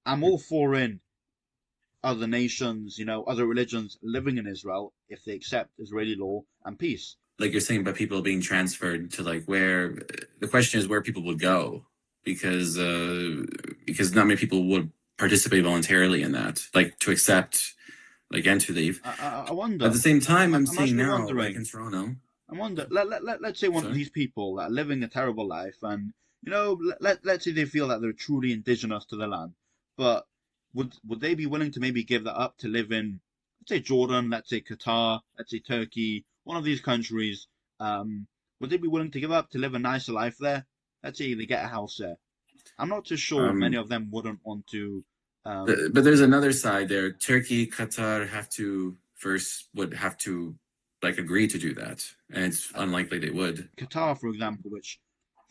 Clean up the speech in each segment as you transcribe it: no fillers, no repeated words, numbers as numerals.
I'm all for in other nations, other religions living in Israel if they accept Israeli law and peace. Like you're saying about people being transferred to like where the question is where people would go because not many people would participate voluntarily in that, like to accept like and to leave. I At wonder. the same time, I'm I'm seeing actually now, like wondering. in Toronto. I wonder. Let's say one of Sorry. these people that are living a terrible life, and let's say they feel that they're truly indigenous to the land, but would they be willing to maybe give that up to live in, let's say Jordan, let's say Qatar, let's say Turkey, one of these countries? Would they be willing to give up to live a nicer life there? Let's say they get a house there. I'm not too sure many Um, of them wouldn't want to. but there's another side there. Turkey, Qatar would have to like agree to do that, and it's Uh, unlikely they would. Qatar, for example, which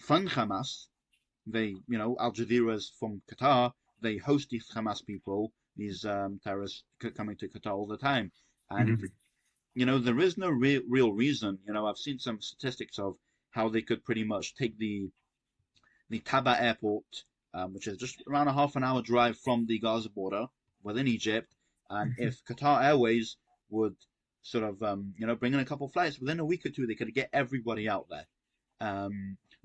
fund Hamas, Al Jazeera's from Qatar, they host these Hamas people, these terrorists coming to Qatar all the time. And, Mhm. there is no real reason. I've seen some statistics of how they could pretty much take the Taba airport, which is just around a half an hour drive from the Gaza border within Egypt. And if Qatar Airways would sort of, bring in a couple of flights within a week or two, they could get everybody out there.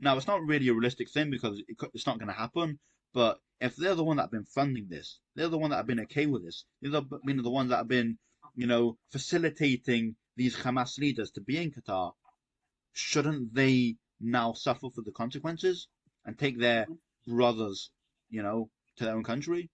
Now, it's not really a realistic thing because it's not going to happen. But if they're the one that have been funding this, they're the one that have been okay with this. They're the ones that have been, facilitating these Hamas leaders to be in Qatar. Shouldn't they now suffer for the consequences and take their brothers, to their own country?